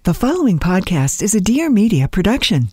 The following podcast is a Dear Media production.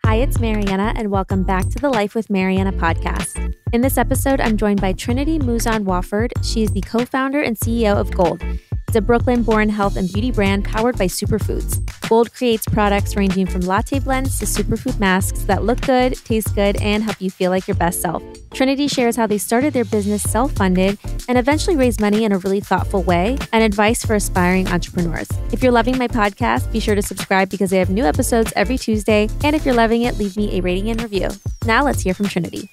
Hi, it's Mariana, and welcome back to the Life with Mariana podcast. In this episode, I'm joined by Trinity Mouzon-Wofford. She is the co-founder and CEO of b0d. It's a Brooklyn-born health and beauty brand powered by superfoods. b0d creates products ranging from latte blends to superfood masks that look good, taste good, and help you feel like your best self. Trinity shares how they started their business self-funded and eventually raised money in a really thoughtful way, and advice for aspiring entrepreneurs. If you're loving my podcast, be sure to subscribe because I have new episodes every Tuesday. And if you're loving it, leave me a rating and review. Now let's hear from Trinity.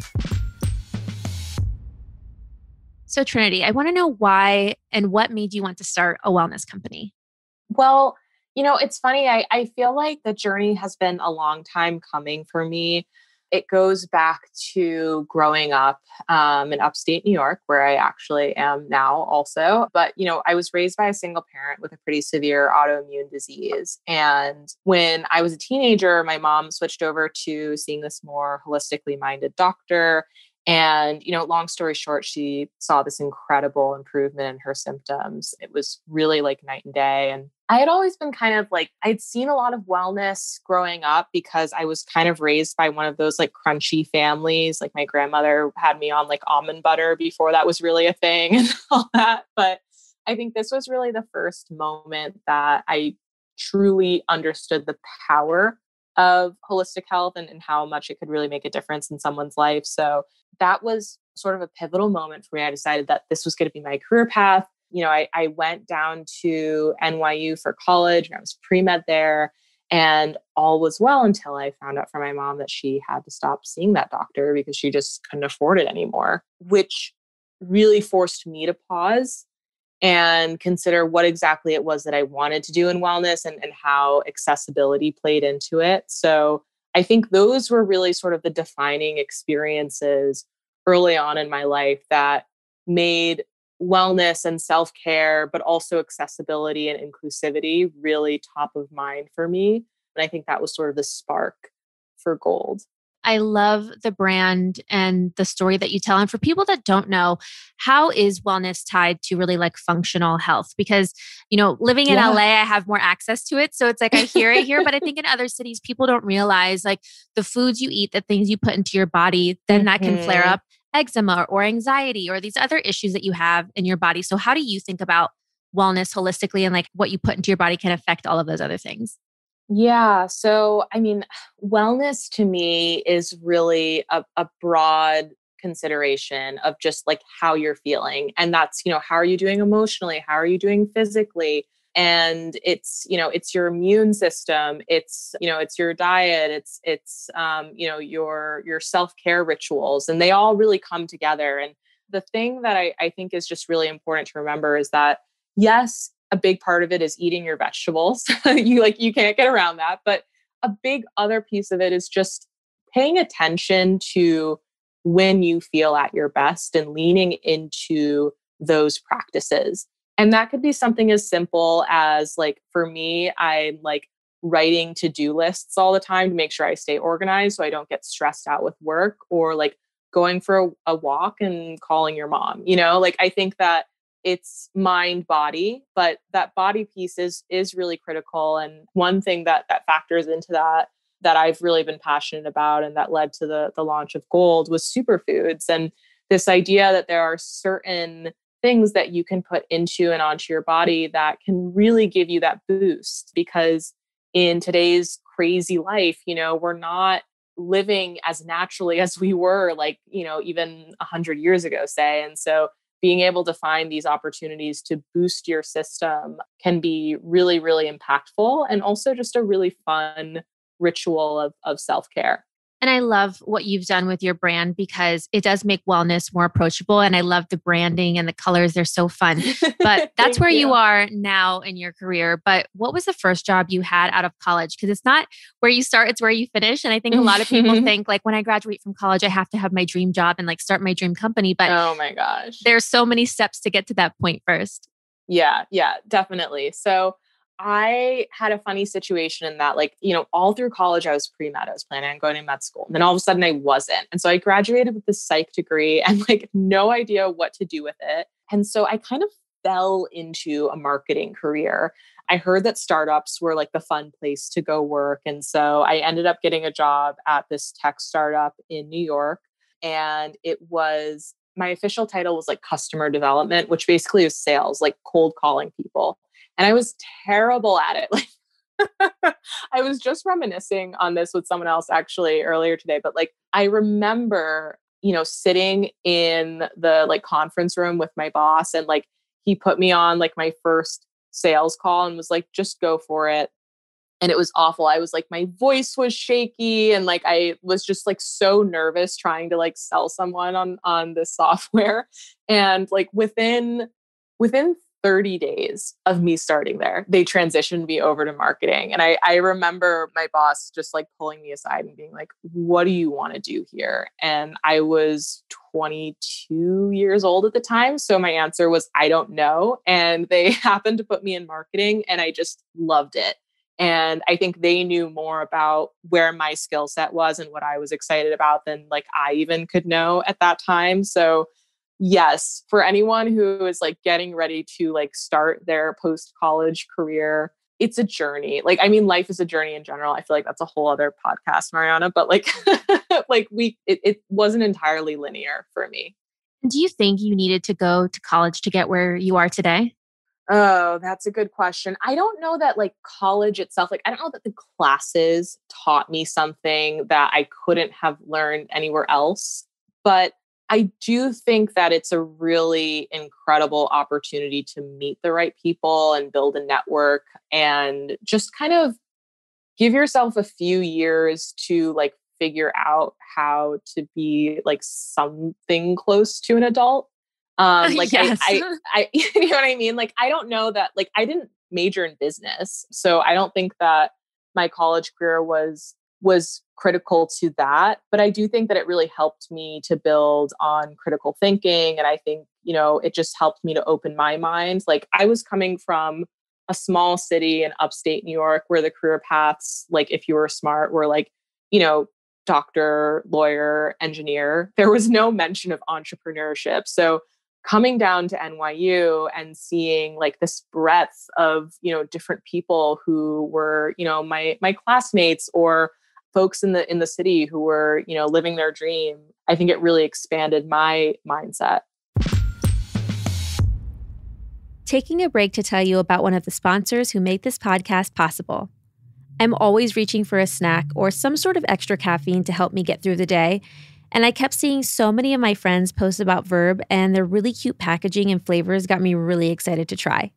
So Trinity, I want to know why and what made you want to start a wellness company? Well, it's funny. I feel like the journey has been a long time coming for me. It goes back to growing up in upstate New York, where I actually am now also. But, I was raised by a single parent with a pretty severe autoimmune disease. And when I was a teenager, my mom switched over to seeing this more holistically minded doctor. And, long story short, she saw this incredible improvement in her symptoms. It was really like night and day. And I had always been kind of like, I'd seen a lot of wellness growing up because I was kind of raised by one of those like crunchy families. Like my grandmother had me on like almond butter before that was really a thing and all that. But I think this was really the first moment that I truly understood the power of holistic health and how much it could really make a difference in someone's life. So that was sort of a pivotal moment for me. I decided that this was going to be my career path. I went down to NYU for college and I was pre-med there, and all was well until I found out from my mom that she had to stop seeing that doctor because she just couldn't afford it anymore, which really forced me to pause and consider what exactly it was that I wanted to do in wellness and how accessibility played into it. So I think those were really sort of the defining experiences early on in my life that made wellness and self-care, but also accessibility and inclusivity really top of mind for me. And I think that was sort of the spark for b0d. I love the brand and the story that you tell. And for people that don't know, how is wellness tied to really like functional health? Because, living in LA, I have more access to it. So it's like I hear it here, but I think in other cities, people don't realize like the foods you eat, the things you put into your body, then that can flare up eczema or anxiety or these other issues that you have in your body. So how do you think about wellness holistically and like what you put into your body can affect all of those other things? Yeah. So, wellness to me is really a broad consideration of just like how you're feeling. And that's, how are you doing emotionally? How are you doing physically? And it's your immune system. It's your diet. It's your self-care rituals, and they all really come together. And the thing that I think is just really important to remember is that, yes, a big part of it is eating your vegetables. You can't get around that. But a big other piece of it is just paying attention to when you feel at your best and leaning into those practices. And that could be something as simple as like, for me, I'm like writing to-do lists all the time to make sure I stay organized so I don't get stressed out with work, or like going for a walk and calling your mom. I think that it's mind body, but that body piece is really critical. And one thing that factors into that I've really been passionate about and that led to the launch of b0d was superfoods. And this idea that there are certain things that you can put into and onto your body that can really give you that boost, because in today's crazy life, we're not living as naturally as we were even 100 years ago, say. And so being able to find these opportunities to boost your system can be really, really impactful, and also just a really fun ritual of self-care. And I love what you've done with your brand because it does make wellness more approachable. And I love the branding and the colors. They're so fun. But that's where you are now in your career. But what was the first job you had out of college? Because it's not where you start, it's where you finish. And I think a lot of people think like, when I graduate from college, I have to have my dream job and like start my dream company. But oh my gosh, there's so many steps to get to that point first. Yeah, definitely. So I had a funny situation in that, all through college, I was pre-med. I was planning on going to med school. And then all of a sudden I wasn't. And so I graduated with this psych degree and no idea what to do with it. And so I kind of fell into a marketing career. I heard that startups were like the fun place to go work. And so I ended up getting a job at this tech startup in New York. And my official title was like customer development, which basically is sales, like cold calling people. And I was terrible at it. Like, I was just reminiscing on this with someone else actually earlier today, but like I remember, sitting in the like conference room with my boss, and like he put me on like my first sales call and was like, just go for it. And it was awful. I was like, my voice was shaky, and like I was just like so nervous trying to like sell someone on this software. And like within 30 days of me starting there, they transitioned me over to marketing. And I remember my boss just like pulling me aside and being like, what do you want to do here? And I was 22 years old at the time. So my answer was, I don't know. And they happened to put me in marketing, and I just loved it. And I think they knew more about where my skill set was and what I was excited about than like I even could know at that time. So yes, for anyone who is like getting ready to like start their post-college career, it's a journey. Like, I mean, life is a journey in general. I feel like that's a whole other podcast, Mariana, but like, it wasn't entirely linear for me. Do you think you needed to go to college to get where you are today? Oh, that's a good question. I don't know that like college itself, like I don't know that the classes taught me something that I couldn't have learned anywhere else, but I do think that it's a really incredible opportunity to meet the right people and build a network and just kind of give yourself a few years to like figure out how to be like something close to an adult. Like Yes. I you know what I mean? Like, I don't know that, like, I didn't major in business. So I don't think that my college career was critical to that. But I do think that it really helped me to build on critical thinking. And I think, it just helped me to open my mind. Like, I was coming from a small city in upstate New York where the career paths, like if you were smart, were like, doctor, lawyer, engineer. There was no mention of entrepreneurship. So coming down to NYU and seeing like this breadth of, different people who were, my classmates or folks in the city who were, living their dream, I think it really expanded my mindset. Taking a break to tell you about one of the sponsors who make this podcast possible. I'm always reaching for a snack or some sort of extra caffeine to help me get through the day. And I kept seeing so many of my friends post about Verb, and their really cute packaging and flavors got me really excited to try.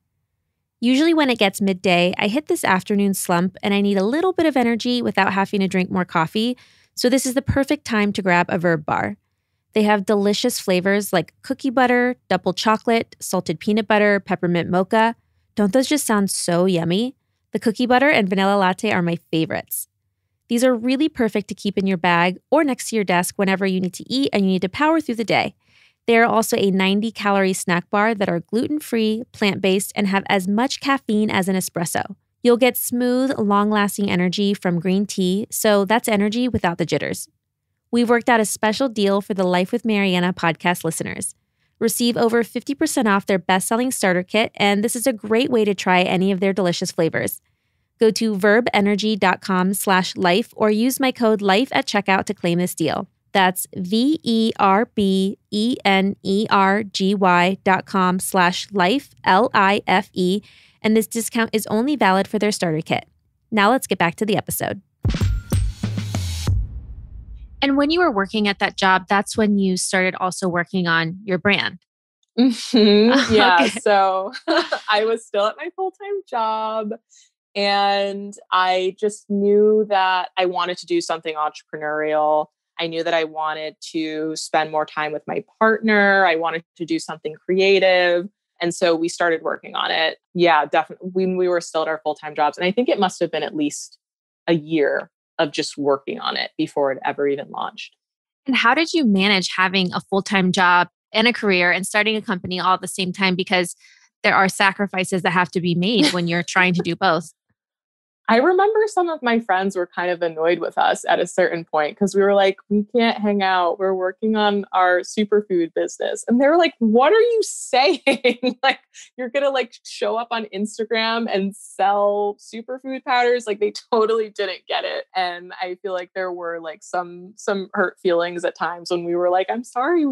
Usually when it gets midday, I hit this afternoon slump and I need a little bit of energy without having to drink more coffee. So this is the perfect time to grab a Verb bar. They have delicious flavors like cookie butter, double chocolate, salted peanut butter, peppermint mocha. Don't those just sound so yummy? The cookie butter and vanilla latte are my favorites. These are really perfect to keep in your bag or next to your desk whenever you need to eat and you need to power through the day. They are also a 90-calorie snack bar that are gluten-free, plant-based, and have as much caffeine as an espresso. You'll get smooth, long-lasting energy from green tea, so that's energy without the jitters. We've worked out a special deal for the Life with Mariana podcast listeners. Receive over 50% off their best-selling starter kit, and this is a great way to try any of their delicious flavors. Go to verbenergy.com/life or use my code LIFE at checkout to claim this deal. That's verbenergy.com/life, LIFE, and this discount is only valid for their starter kit. Now let's get back to the episode. And when you were working at that job, that's when you started also working on your brand. Mm-hmm. Yeah. Okay. So I was still at my full-time job, and I just knew that I wanted to do something entrepreneurial. I knew that I wanted to spend more time with my partner. I wanted to do something creative. And so we started working on it. Yeah, definitely. We were still at our full-time jobs. And I think it must have been at least a year of just working on it before it ever even launched. And how did you manage having a full-time job and a career and starting a company all at the same time? Because there are sacrifices that have to be made when you're trying to do both. I remember some of my friends were kind of annoyed with us at a certain point because we were like, we can't hang out. We're working on our superfood business. And they were like, what are you saying? Like, you're going to like show up on Instagram and sell superfood powders? Like, they totally didn't get it. And I feel like there were like some hurt feelings at times when we were like, I'm sorry,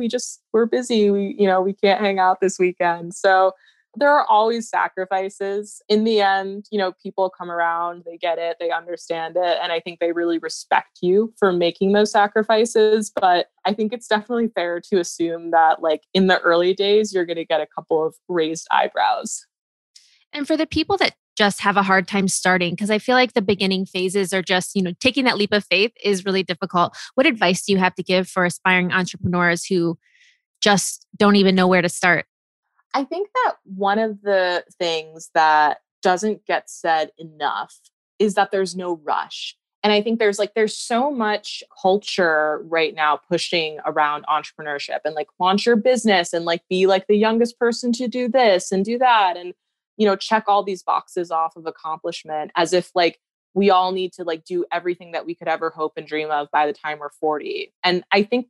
we're busy. We can't hang out this weekend. So there are always sacrifices. In the end, people come around, they get it, they understand it. And I think they really respect you for making those sacrifices. But I think it's definitely fair to assume that like in the early days, you're going to get a couple of raised eyebrows. And for the people that just have a hard time starting, because I feel like the beginning phases are just, taking that leap of faith is really difficult. What advice do you have to give for aspiring entrepreneurs who just don't even know where to start? I think that one of the things that doesn't get said enough is that there's no rush. And I think there's so much culture right now pushing around entrepreneurship and like launch your business and like be like the youngest person to do this and do that. And, check all these boxes off of accomplishment as if like we all need to like do everything that we could ever hope and dream of by the time we're 40. And I think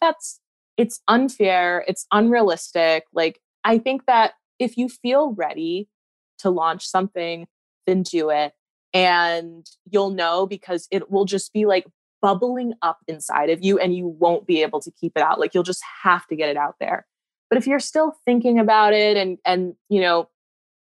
it's unfair. It's unrealistic. Like, I think that if you feel ready to launch something, then do it. And you'll know because it will just be like bubbling up inside of you and you won't be able to keep it out. Like you'll just have to get it out there. But if you're still thinking about it and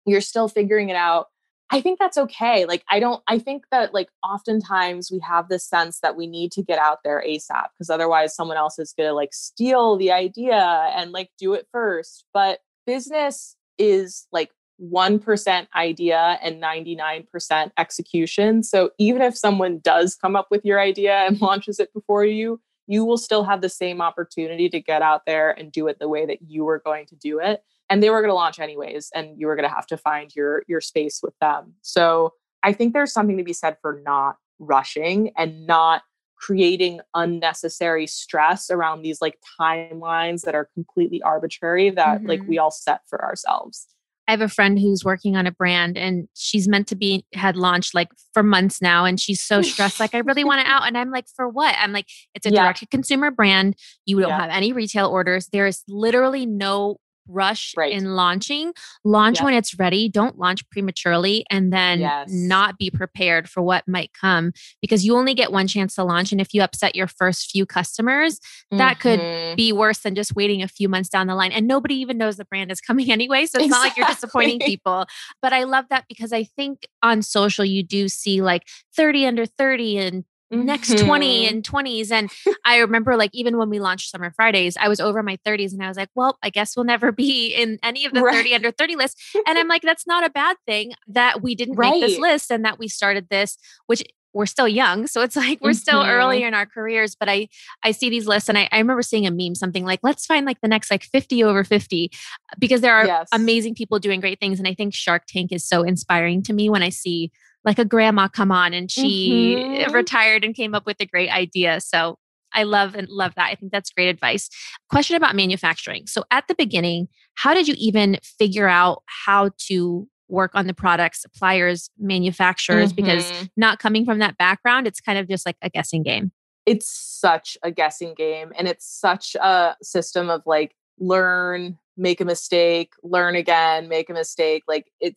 you're still figuring it out, I think that's okay. Like, I think that like oftentimes we have this sense that we need to get out there ASAP because otherwise someone else is going to like steal the idea and like do it first. But business is like 1% idea and 99% execution. So even if someone does come up with your idea and launches it before you, you will still have the same opportunity to get out there and do it the way that you were going to do it. And they were going to launch anyways, and you were going to have to find your space with them. So I think there's something to be said for not rushing and not creating unnecessary stress around these like timelines that are completely arbitrary that like we all set for ourselves. I have a friend who's working on a brand and she's meant to had launched like for months now. And she's so stressed. Like, I really want it out. And I'm like, for what? I'm like, it's a direct to consumer brand. You don't have any retail orders. There is literally no rush in launching. Launch when it's ready. Don't launch prematurely and then not be prepared for what might come because you only get one chance to launch. And if you upset your first few customers, that could be worse than just waiting a few months down the line. And nobody even knows the brand is coming anyway. So it's not like you're disappointing people. But I love that because I think on social, you do see like 30 under 30 and next 20 and 20s. And I remember like, even when we launched Summer Fridays, I was over my 30s and I was like, well, I guess we'll never be in any of the 30 under 30 lists. And I'm like, that's not a bad thing that we didn't make this list and that we started this, which we're still young. So it's like, we're still early in our careers, but I see these lists and I remember seeing a meme, something like, let's find like the next like 50 over 50, because there are amazing people doing great things. And I think Shark Tank is so inspiring to me when I see like a grandma come on and she retired and came up with a great idea. So I love that. I think that's great advice. Question about manufacturing. So at the beginning, how did you even figure out how to work on the product, suppliers, manufacturers? Because not coming from that background, it's kind of just like a guessing game. It's such a guessing game. And it's such a system of like, learn, make a mistake, learn again, make a mistake. Like I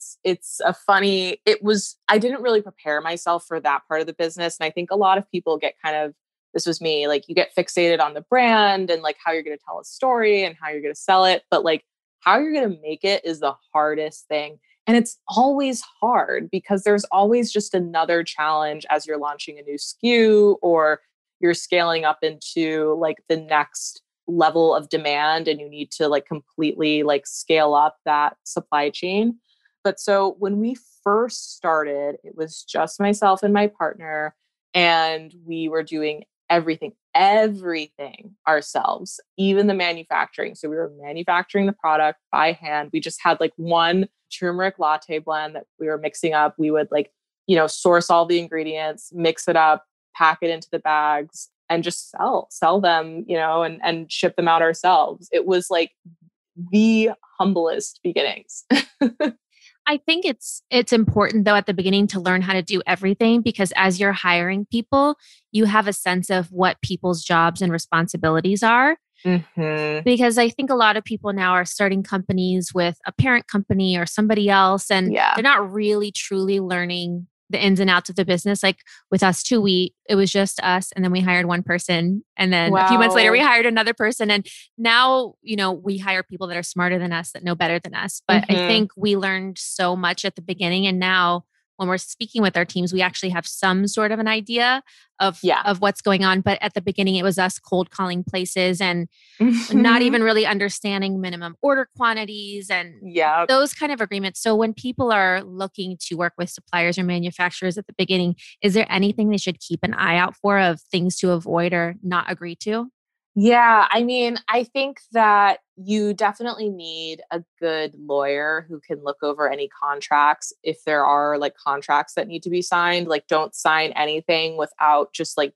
didn't really prepare myself for that part of the business. And I think a lot of people get this was me, like you get fixated on the brand and like how you're going to tell a story and how you're going to sell it. But like how you're going to make it is the hardest thing. And it's always hard because there's always just another challenge as you're launching a new SKU or you're scaling up into like the next level of demand and you need to like completely like scale up that supply chain. But so when we first started, it was just myself and my partner, and we were doing everything ourselves, even the manufacturing. So we were manufacturing the product by hand. We just had like one turmeric latte blend that we were mixing up. We would like, source all the ingredients, mix it up, pack it into the bags, and just sell them, and ship them out ourselves. It was like the humblest beginnings. I think it's important though at the beginning to learn how to do everything because as you're hiring people, you have a sense of what people's jobs and responsibilities are. Mm-hmm. Because I think a lot of people now are starting companies with a parent company or somebody else, and Yeah. they're not really truly learning the ins and outs of the business. Like with us too, it was just us, and then we hired one person, and then a few months later we Wow. hired another person, and now we hire people that are smarter than us, that know better than us. But I Mm-hmm. think we learned so much at the beginning, and now when we're speaking with our teams, we actually have some sort of an idea of Yeah. of what's going on. But at the beginning, it was us cold calling places and not Mm-hmm. even really understanding minimum order quantities and Yeah. those kind of agreements. So when people are looking to work with suppliers or manufacturers at the beginning, is there anything they should keep an eye out for of things to avoid or not agree to? Yeah, I mean, I think that you definitely need a good lawyer who can look over any contracts. If there are like contracts that need to be signed, like don't sign anything without just like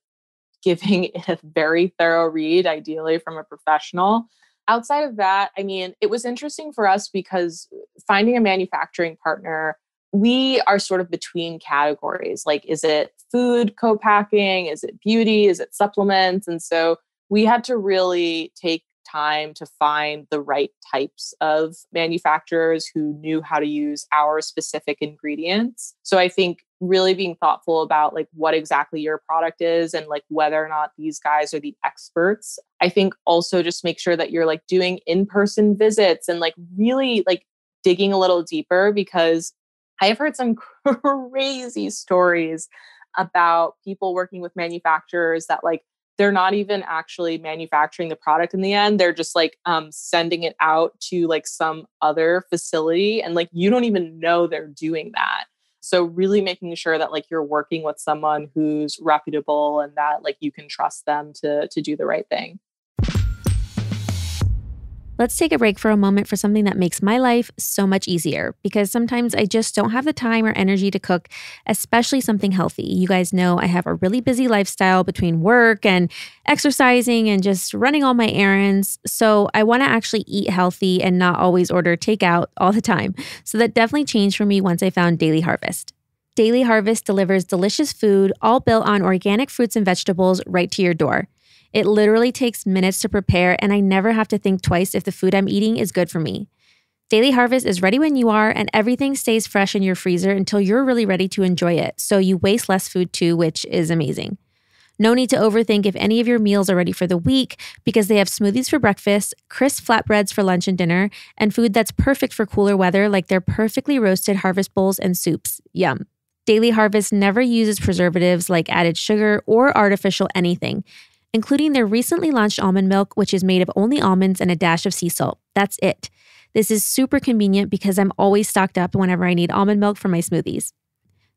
giving it a very thorough read, ideally from a professional. Outside of that, I mean, it was interesting for us because finding a manufacturing partner, we are sort of between categories. Like, is it food co-packing? Is it beauty? Is it supplements? And so we had to really take time to find the right types of manufacturers who knew how to use our specific ingredients. So I think really being thoughtful about like what exactly your product is and like whether or not these guys are the experts. I think also just make sure that you're like doing in-person visits and like really like digging a little deeper because I have heard some crazy stories about people working with manufacturers that like they're not even actually manufacturing the product in the end. They're just like sending it out to like some other facility and like you don't even know they're doing that. So really making sure that like you're working with someone who's reputable and that like you can trust them to do the right thing. Let's take a break for a moment for something that makes my life so much easier because sometimes I just don't have the time or energy to cook, especially something healthy. You guys know I have a really busy lifestyle between work and exercising and just running all my errands. So I want to actually eat healthy and not always order takeout all the time. So that definitely changed for me once I found Daily Harvest. Daily Harvest delivers delicious food, all built on organic fruits and vegetables right to your door. It literally takes minutes to prepare, and I never have to think twice if the food I'm eating is good for me. Daily Harvest is ready when you are, and everything stays fresh in your freezer until you're really ready to enjoy it, so you waste less food too, which is amazing. No need to overthink if any of your meals are ready for the week because they have smoothies for breakfast, crisp flatbreads for lunch and dinner, and food that's perfect for cooler weather like their perfectly roasted harvest bowls and soups. Yum. Daily Harvest never uses preservatives like added sugar or artificial anything, including their recently launched almond milk, which is made of only almonds and a dash of sea salt. That's it. This is super convenient because I'm always stocked up whenever I need almond milk for my smoothies.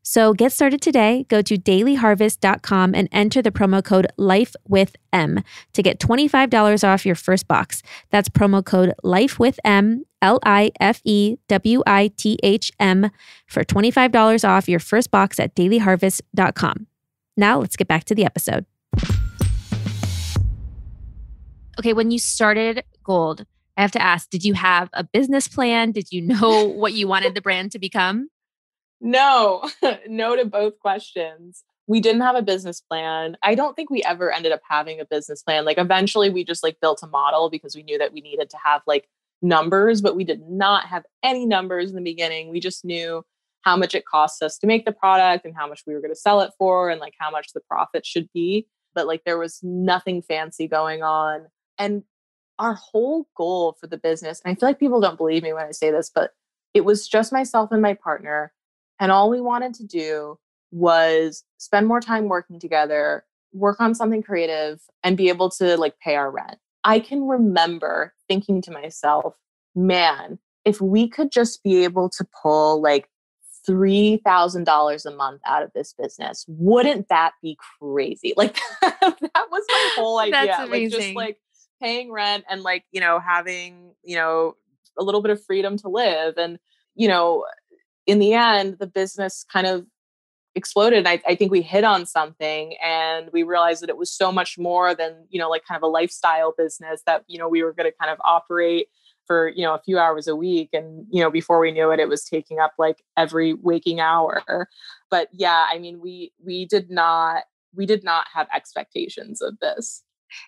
So get started today. Go to dailyharvest.com and enter the promo code LIFEWITHM to get $25 off your first box. That's promo code LIFEWITHM, LIFEWITHM, for $25 off your first box at dailyharvest.com. Now let's get back to the episode. Okay, when you started Gold, I have to ask, did you have a business plan? Did you know what you wanted the brand to become? No, no to both questions. We didn't have a business plan. I don't think we ever ended up having a business plan. Like eventually we just like built a model because we knew that we needed to have like numbers, but we did not have any numbers in the beginning. We just knew how much it costs us to make the product and how much we were going to sell it for and like how much the profit should be. But like there was nothing fancy going on. And our whole goal for the business, and I feel like people don't believe me when I say this, but it was just myself and my partner. And all we wanted to do was spend more time working together, work on something creative, and be able to like pay our rent. I can remember thinking to myself, man, if we could just be able to pull like $3,000 a month out of this business, wouldn't that be crazy? Like that was my whole idea. That's Like just amazing. like paying rent and like, having, a little bit of freedom to live. And, in the end, the business kind of exploded. I think we hit on something and we realized that it was so much more than, like kind of a lifestyle business that, we were going to kind of operate for, a few hours a week. And, before we knew it, it was taking up like every waking hour. But yeah, I mean, we did not have expectations of this.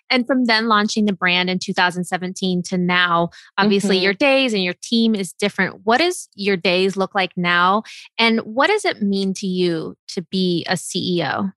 And from then launching the brand in 2017 to now, obviously your days and your team is different. What does your days look like now? And what does it mean to you to be a CEO?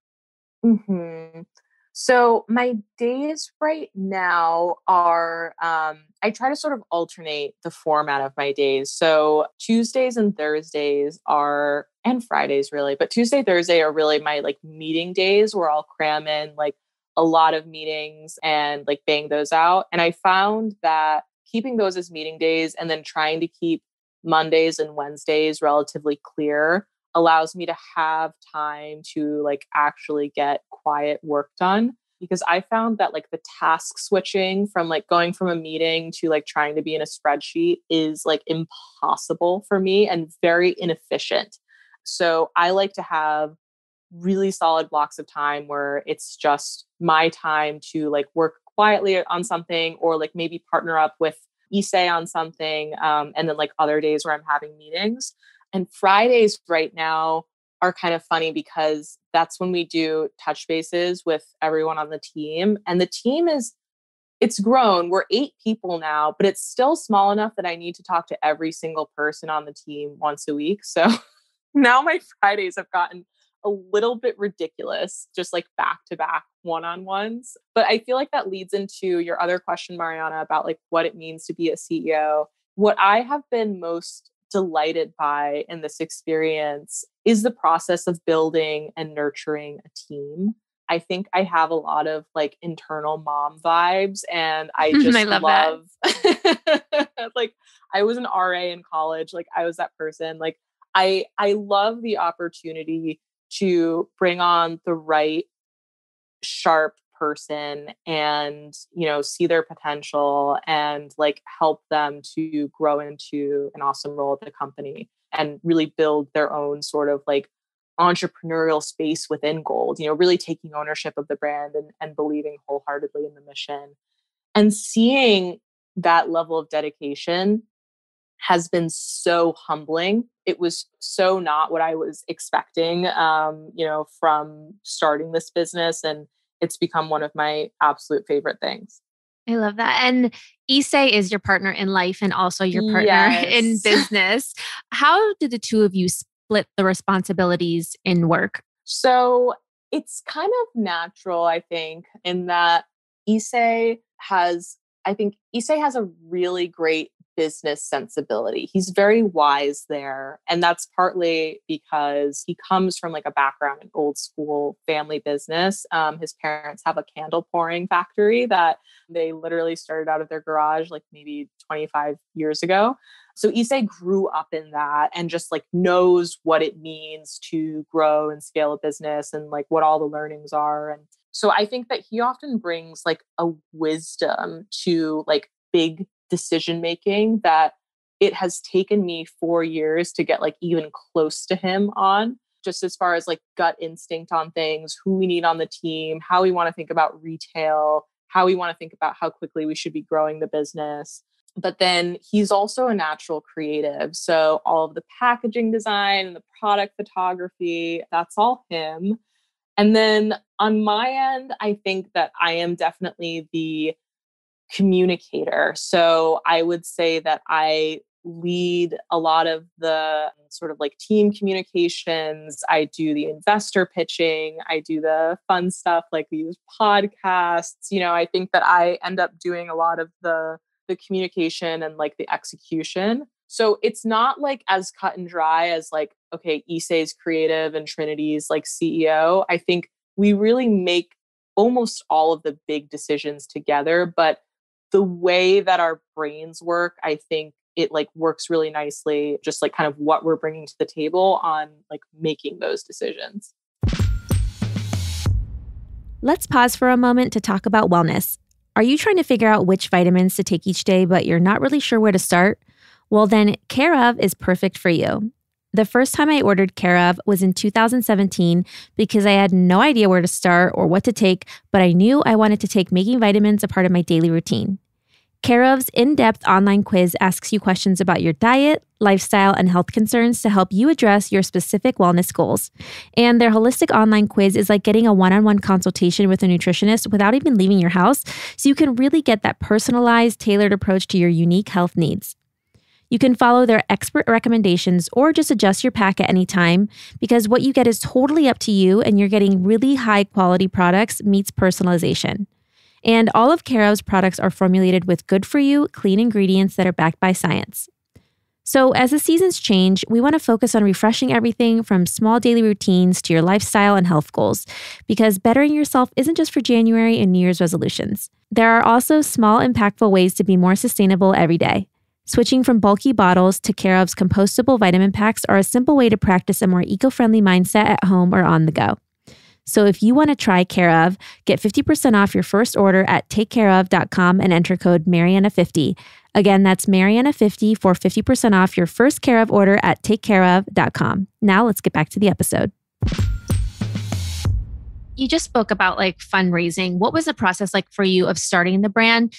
So my days right now are, I try to sort of alternate the format of my days. So Tuesdays and Thursdays and Fridays really, but Tuesday, Thursday are really my like meeting days where I'll cram in like a lot of meetings and like bang those out. And I found that keeping those as meeting days and then trying to keep Mondays and Wednesdays relatively clear allows me to have time to like actually get quiet work done. Because I found that like the task switching from like going from a meeting to like trying to be in a spreadsheet is like impossible for me and very inefficient. So I like to have really solid blocks of time where it's just my time to like work quietly on something or like maybe partner up with Issei on something. And then like other days where I'm having meetings. And Fridays right now are kind of funny because that's when we do touch bases with everyone on the team. And the team it's grown. We're 8 people now, but it's still small enough that I need to talk to every single person on the team once a week. So now my Fridays have gotten a little bit ridiculous, just like back-to-back one-on-ones. But I feel like that leads into your other question, Mariana, about like what it means to be a CEO. What I have been most delighted by in this experience is the process of building and nurturing a team. I think I have a lot of like internal mom vibes and I just I love that. Like I was an RA in college. Like I was that person. Like I love the opportunity to bring on the right sharp person and, see their potential and like help them to grow into an awesome role at the company and really build their own sort of like entrepreneurial space within Gold, really taking ownership of the brand and believing wholeheartedly in the mission. And seeing that level of dedication has been so humbling. It was so not what I was expecting, from starting this business. And it's become one of my absolute favorite things. I love that. And Issei is your partner in life and also your partner in business. How do the two of you split the responsibilities in work? So it's kind of natural, I think, in that Issei has a really great business sensibility. He's very wise there. And that's partly because he comes from like a background in old school family business. His parents have a candle pouring factory that they literally started out of their garage like maybe 25 years ago. So Issei grew up in that and just like knows what it means to grow and scale a business and like what all the learnings are. And so I think that he often brings like a wisdom to like big decision making that it has taken me 4 years to get like even close to him on, just as far as like gut instinct on things, who we need on the team, how we want to think about retail, how we want to think about how quickly we should be growing the business. But then he's also a natural creative. So all of the packaging design and the product photography, that's all him. And then on my end, I think that I am definitely the communicator. So I would say that I lead a lot of the sort of like team communications. I do the investor pitching. I do the fun stuff like these podcasts. I think that I end up doing a lot of the communication and like the execution. So it's not like as cut and dry as like, okay, Issei's creative and Trinity's like CEO. I think we really make almost all of the big decisions together, but the way that our brains work, I think it like works really nicely, just like kind of what we're bringing to the table on like making those decisions. Let's pause for a moment to talk about wellness. Are you trying to figure out which vitamins to take each day, but you're not really sure where to start? Well, then Care of is perfect for you. The first time I ordered Care of was in 2017 because I had no idea where to start or what to take, but I knew I wanted to take making vitamins a part of my daily routine. Care of's in-depth online quiz asks you questions about your diet, lifestyle, and health concerns to help you address your specific wellness goals. And their holistic online quiz is like getting a one-on-one consultation with a nutritionist without even leaving your house, so you can really get that personalized, tailored approach to your unique health needs. You can follow their expert recommendations or just adjust your pack at any time, because what you get is totally up to you and you're getting really high-quality products meets personalization. And all of Care of's products are formulated with good-for-you, clean ingredients that are backed by science. So as the seasons change, we want to focus on refreshing everything from small daily routines to your lifestyle and health goals, because bettering yourself isn't just for January and New Year's resolutions. There are also small, impactful ways to be more sustainable every day. Switching from bulky bottles to Care of's compostable vitamin packs are a simple way to practice a more eco-friendly mindset at home or on the go. So if you want to try Care of, get 50% off your first order at takecareof.com and enter code Mariana50. Again, that's Mariana50 for 50% off your first Care of order at takecareof.com. Now let's get back to the episode. You just spoke about like fundraising. What was the process like for you of starting the brand?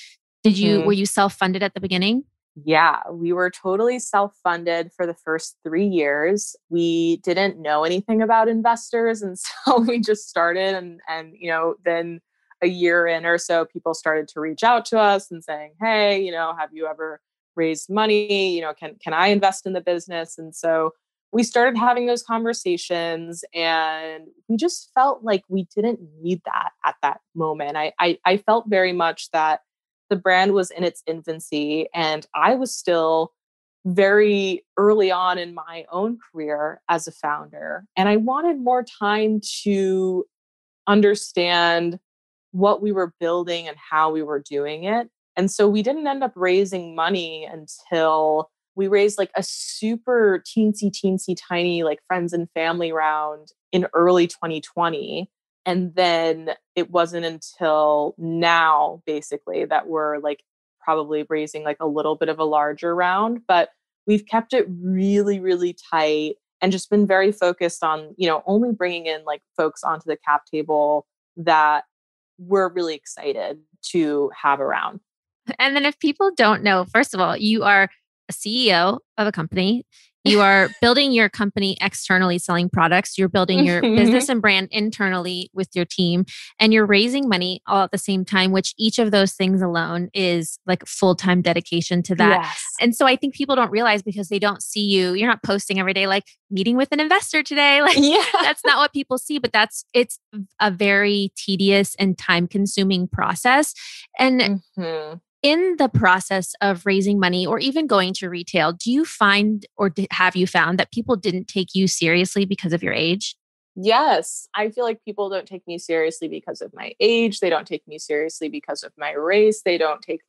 Were you self-funded at the beginning? Yeah, we were totally self-funded for the first 3 years. We didn't know anything about investors. And so we just started and then a year in or so, people started to reach out to us and saying, hey, have you ever raised money? Can I invest in the business? And so we started having those conversations, and we just felt like we didn't need that at that moment. I felt very much that the brand was in its infancy, and I was still very early on in my own career as a founder. And I wanted more time to understand what we were building and how we were doing it. And so we didn't end up raising money until we raised like a super teensy tiny like friends and family round in early 2020. And then it wasn't until now, basically, that we're like probably raising like a little bit of a larger round. But we've kept it really, really tight and just been very focused on, only bringing in like folks onto the cap table that we're really excited to have around. And then if people don't know, first of all, you are a CEO of a company. You are building your company externally, selling products. You're building your business and brand internally with your team, and you're raising money all at the same time, which each of those things alone is like full-time dedication to that. Yes. And so I think people don't realize, because they don't see you. You're not posting every day, like meeting with an investor today. Like that's not what people see, but it's a very tedious and time-consuming process. And in the process of raising money or even going to retail, do you find have you found that people didn't take you seriously because of your age? Yes. I feel like people don't take me seriously because of my age. They don't take me seriously because of my race. They don't take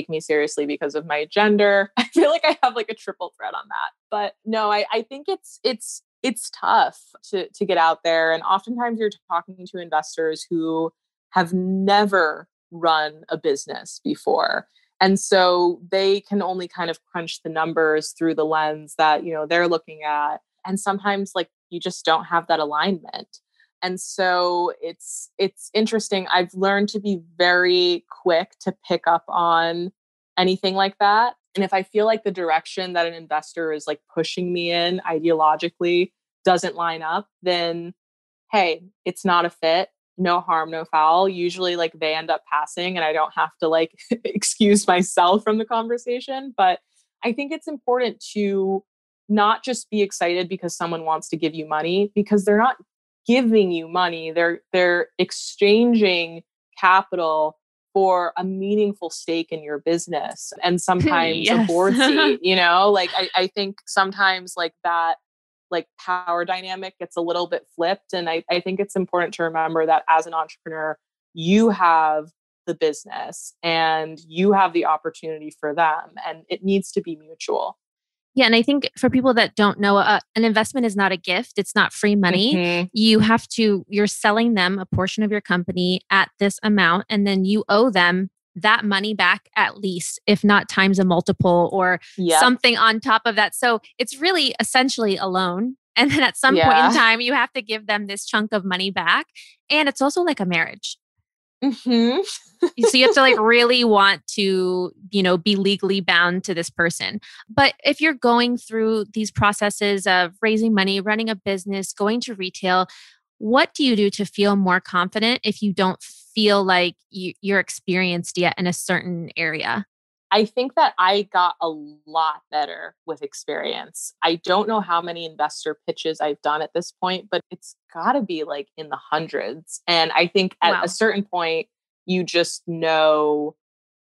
me seriously because of my gender. I feel like I have like a triple threat on that. But no, I think it's tough to get out there. And oftentimes you're talking to investors who have never run a business before. And so they can only kind of crunch the numbers through the lens that, they're looking at. And sometimes like you just don't have that alignment. And so it's interesting. I've learned to be very quick to pick up on anything like that. And if I feel like the direction that an investor is like pushing me in ideologically doesn't line up, then hey, it's not a fit. No harm, no foul. Usually like they end up passing and I don't have to like excuse myself from the conversation. But I think it's important to not just be excited because someone wants to give you money, because they're not giving you money. They're exchanging capital for a meaningful stake in your business, and sometimes a board seat, like I think sometimes like that like power dynamic gets a little bit flipped. And I think it's important to remember that as an entrepreneur, you have the business and you have the opportunity for them, and it needs to be mutual. Yeah. And I think for people that don't know, an investment is not a gift. It's not free money. You're selling them a portion of your company at this amount, and then you owe them that money back at least, if not times a multiple or something on top of that. So it's really essentially a loan. And then at some point in time, you have to give them this chunk of money back. And it's also like a marriage. Mm-hmm. So you have to like really want to, be legally bound to this person. But if you're going through these processes of raising money, running a business, going to retail, what do you do to feel more confident if you don't feel like you're experienced yet in a certain area? I think that I got a lot better with experience. I don't know how many investor pitches I've done at this point, but it's got to be like in the hundreds. And I think at a Wow. certain point, you just know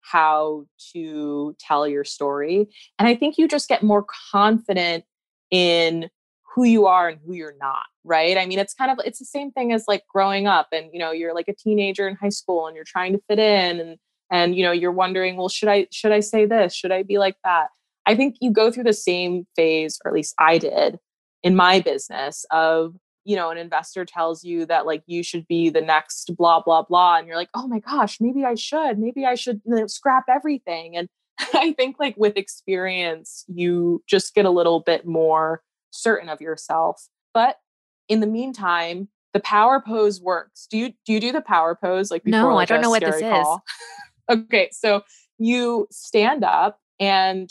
how to tell your story. And I think you just get more confident in who you are and who you're not, right? I mean, it's the same thing as like growing up and you're like a teenager in high school and you're trying to fit in and you're wondering, well, should I say this? Should I be like that? I think you go through the same phase, or at least I did in my business of an investor tells you that like you should be the next blah, blah, blah. And you're like, oh my gosh, maybe I should scrap everything. And I think like with experience, you just get a little bit more certain of yourself. But in the meantime, the power pose works. Do you do the power pose like before No, I like don't a know what this scary is. call? Okay, so you stand up and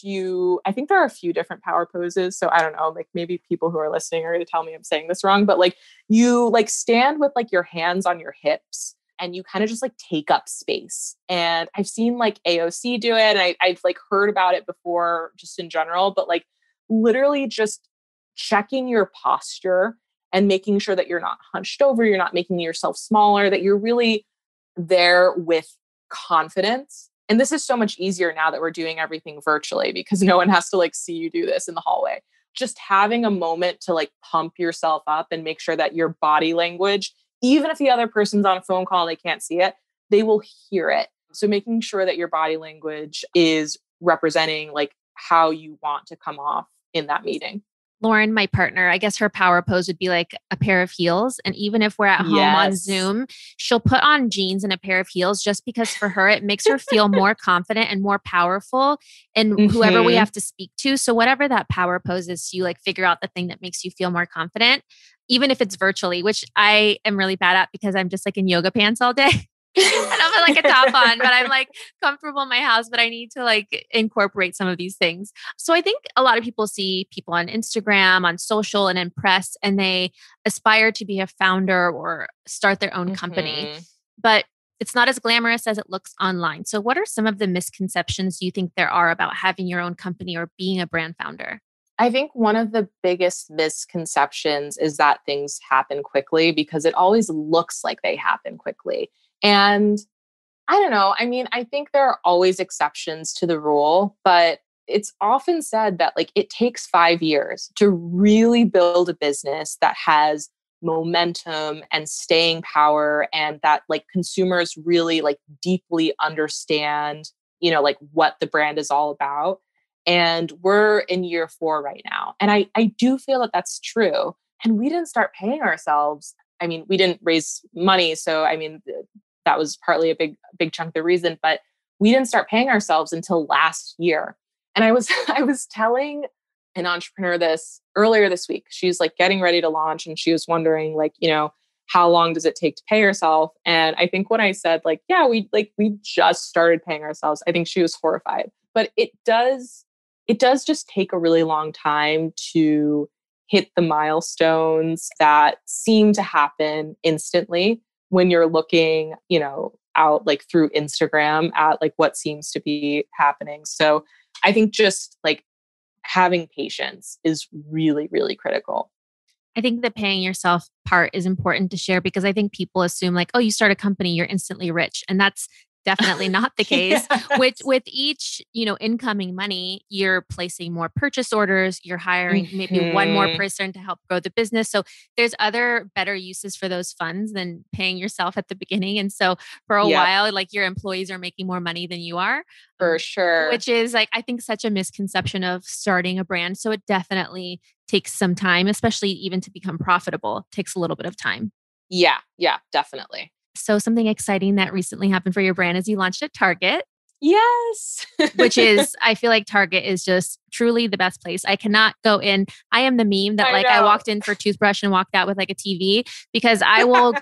I think there are a few different power poses. So I don't know, like maybe people who are listening are going to tell me I'm saying this wrong, but like you like stand with like your hands on your hips and you kind of just like take up space. And I've seen like AOC do it and I've like heard about it before just in general, but like literally just checking your posture and making sure that you're not hunched over, you're not making yourself smaller, that you're really there with confidence. And this is so much easier now that we're doing everything virtually because no one has to like see you do this in the hallway. Just having a moment to like pump yourself up and make sure that your body language, even if the other person's on a phone call and they can't see it, they will hear it. So making sure that your body language is representing like how you want to come off in that meeting. Lauren, my partner, I guess her power pose would be like a pair of heels. And even if we're at home on Yes. Zoom, she'll put on jeans and a pair of heels just because for her, it makes her feel more confident and more powerful in whoever we have to speak to. So whatever that power pose is, you like figure out the thing that makes you feel more confident, even if it's virtually, which I am really bad at because I'm just like in yoga pants all day. I don't have like a top on, but I'm like comfortable in my house, but I need to like incorporate some of these things. So I think a lot of people see people on Instagram, on social and in press, and they aspire to be a founder or start their own company, but it's not as glamorous as it looks online. So what are some of the misconceptions you think there are about having your own company or being a brand founder? I think one of the biggest misconceptions is that things happen quickly because it always looks like they happen quickly. And I don't know. I mean, I think there are always exceptions to the rule, but it's often said that like it takes 5 years to really build a business that has momentum and staying power and that like consumers really like deeply understand, like what the brand is all about. And we're in year 4 right now. And I do feel that that's true. And we didn't start paying ourselves. I mean, we didn't raise money. So, I mean, that was partly a big chunk of the reason, but we didn't start paying ourselves until last year. And I was I was telling an entrepreneur this earlier this week. She's like getting ready to launch and she was wondering like, how long does it take to pay herself? And I think when I said like, yeah, we just started paying ourselves, I think she was horrified. But it does just take a really long time to hit the milestones that seem to happen instantly when you're looking, out like through Instagram at like what seems to be happening. So I think just like having patience is really, really critical. I think the paying yourself part is important to share because I think people assume like, oh, you start a company, you're instantly rich. And that's definitely not the case. Yes. With each, incoming money, you're placing more purchase orders, you're hiring maybe one more person to help grow the business. So there's other better uses for those funds than paying yourself at the beginning. And so for a while, like your employees are making more money than you are. For sure. Which is like, I think such a misconception of starting a brand. So it definitely takes some time, especially even to become profitable. It takes a little bit of time. Yeah, definitely. So something exciting that recently happened for your brand is you launched at Target. Yes. which is, I feel like Target is just truly the best place. I cannot go in. I am the meme that I I know. walked in for toothbrush and walked out with like a TV because I will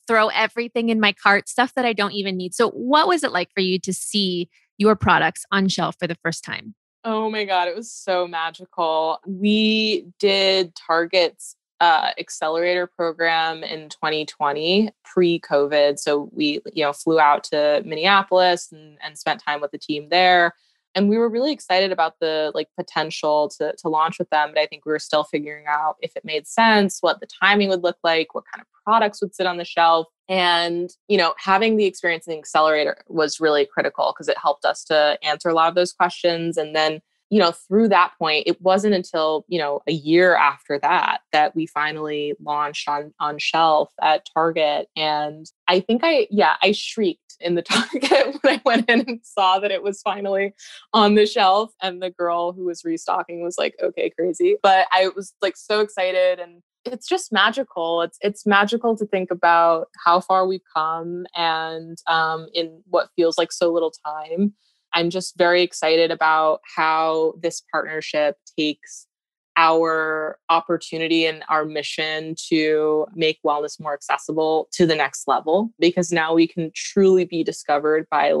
throw everything in my cart, stuff that I don't even need. So what was it like for you to see your products on shelf for the first time? Oh my God, it was so magical. We did Target's accelerator program in 2020, pre-COVID. So we, flew out to Minneapolis and spent time with the team there. And we were really excited about the potential to launch with them. But I think we were still figuring out if it made sense, what the timing would look like, what kind of products would sit on the shelf. And, having the experience in the accelerator was really critical because it helped us to answer a lot of those questions. And then, through that point, it wasn't until, a year after that we finally launched on shelf at Target. And I think I shrieked in the Target when I went in and saw that it was finally on the shelf. And the girl who was restocking was like, okay, crazy. But I was so excited, and it's just magical. It's magical to think about how far we've come and in what feels like so little time. I'm just very excited about how this partnership takes our opportunity and our mission to make wellness more accessible to the next level, because now we can truly be discovered by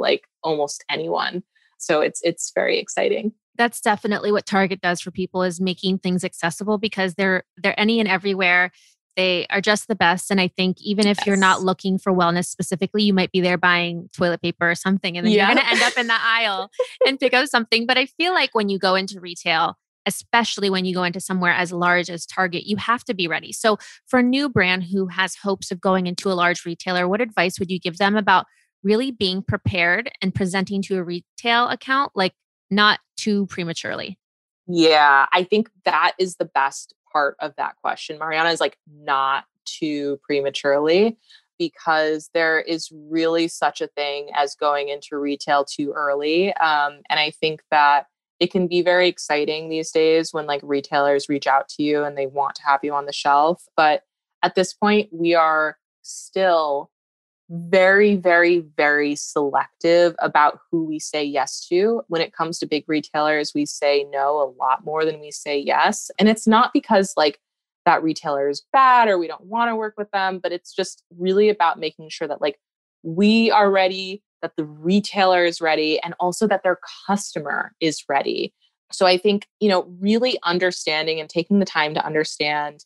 almost anyone. So it's very exciting. That's definitely what Target does for people, is making things accessible because they're any and everywhere. They are just the best. And I think even if you're not looking for wellness specifically, you might be there buying toilet paper or something, and then you're going to end up in the aisle and pick up something. But I feel like when you go into retail, especially when you go into somewhere as large as Target, you have to be ready. So for a new brand who has hopes of going into a large retailer, what advice would you give them about really being prepared and presenting to a retail account not too prematurely? Yeah, I think that is the best part of that question, Mariana, is not too prematurely, because there is really such a thing as going into retail too early. And I think that it can be very exciting these days when retailers reach out to you and they want to have you on the shelf. But at this point, we are still very, very, very selective about who we say yes to. When it comes to big retailers, we say no a lot more than we say yes. And it's not because that retailer is bad or we don't want to work with them, but it's just really about making sure that we are ready, that the retailer is ready, and also that their customer is ready. So I think, really understanding and taking the time to understand,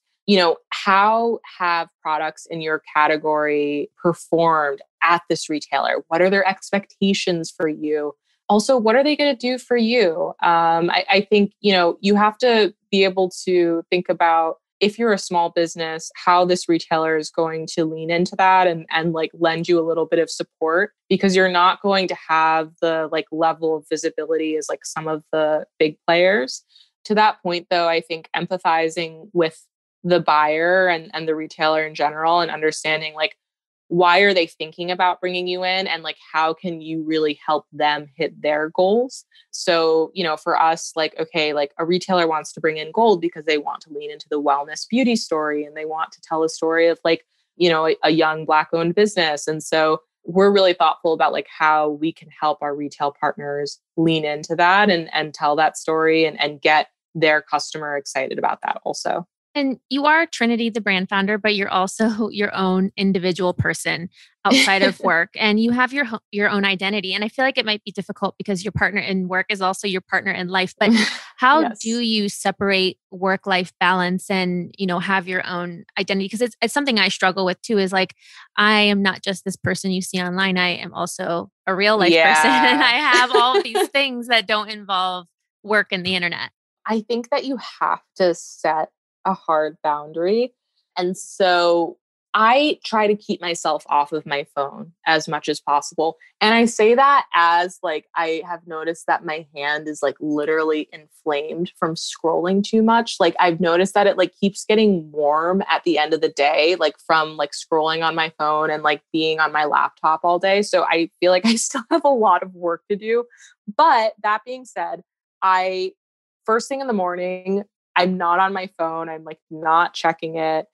how have products in your category performed at this retailer? What are their expectations for you? Also, what are they going to do for you? I think, you have to be able to think about, if you're a small business, how this retailer is going to lean into that and lend you a little bit of support, because you're not going to have the level of visibility as some of the big players. To that point, though, I think empathizing with the buyer and the retailer in general, and understanding why are they thinking about bringing you in, and how can you really help them hit their goals. So, for us, a retailer wants to bring in Gold because they want to lean into the wellness beauty story, and they want to tell a story of a young Black owned business. And so we're really thoughtful about how we can help our retail partners lean into that and tell that story and get their customer excited about that also. And you are Trinity, the brand founder, but you're also your own individual person outside of work, and you have your own identity. And I feel like it might be difficult because your partner in work is also your partner in life. But how Yes. do you separate work-life balance and, have your own identity? Because it's something I struggle with too, is I am not just this person you see online. I am also a real life person. And I have all of these things that don't involve work and the internet. I think that you have to set a hard boundary. And so I try to keep myself off of my phone as much as possible. And I say that as I have noticed that my hand is literally inflamed from scrolling too much. I've noticed that it keeps getting warm at the end of the day, from scrolling on my phone and being on my laptop all day. So I feel like I still have a lot of work to do. But that being said, first thing in the morning, I'm not on my phone. I'm not checking it.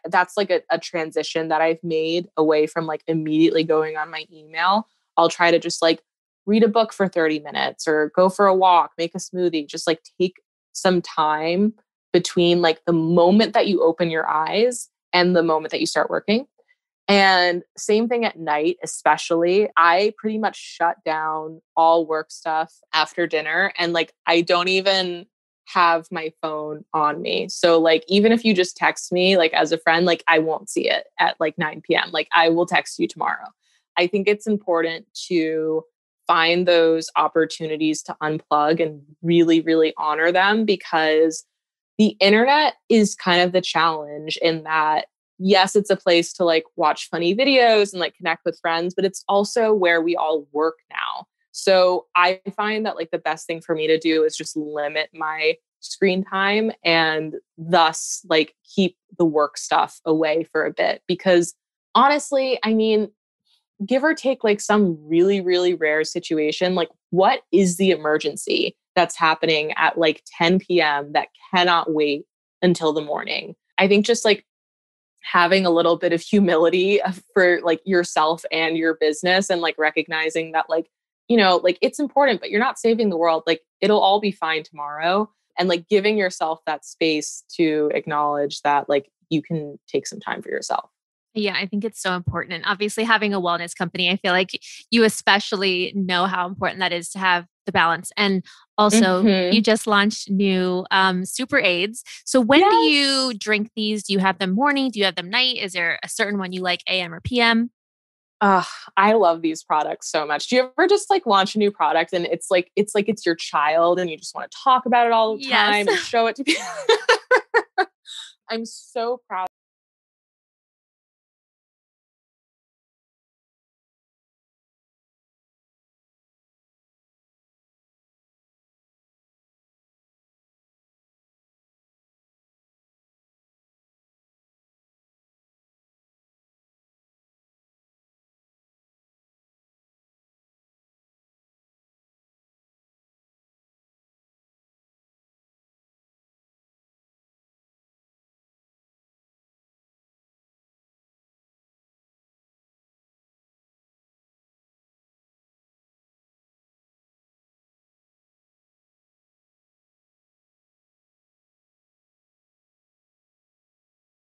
That's a transition that I've made away from immediately going on my email. I'll try to just read a book for 30 minutes or go for a walk, make a smoothie, just like take some time between like the moment that you open your eyes and the moment that you start working. And same thing at night, especially. I pretty much shut down all work stuff after dinner. And like, I don't even have my phone on me. So like, even if you just text me, like as a friend, like I won't see it at like 9 p.m. Like I will text you tomorrow. I think it's important to find those opportunities to unplug and really, really honor them, because the internet is kind of the challenge in that, yes, it's a place to like watch funny videos and like connect with friends, but it's also where we all work now. So I find that like the best thing for me to do is just limit my screen time and thus like keep the work stuff away for a bit. Because honestly, I mean, give or take like some really, really rare situation, like what is the emergency that's happening at like 10 p.m. that cannot wait until the morning? I think just like having a little bit of humility for like yourself and your business, and like recognizing that like, you know, like it's important, but you're not saving the world. Like it'll all be fine tomorrow. And like giving yourself that space to acknowledge that like you can take some time for yourself. Yeah, I think it's so important. And obviously, having a wellness company, I feel like you especially know how important that is to have the balance. And also, you just launched new super aids. So, when do Yes. you drink these? Do you have them morning? Do you have them night? Is there a certain one you like, AM or PM? I love these products so much. Do you ever just like launch a new product and it's your child and you just want to talk about it all the Yes. time and show it to people? I'm so proud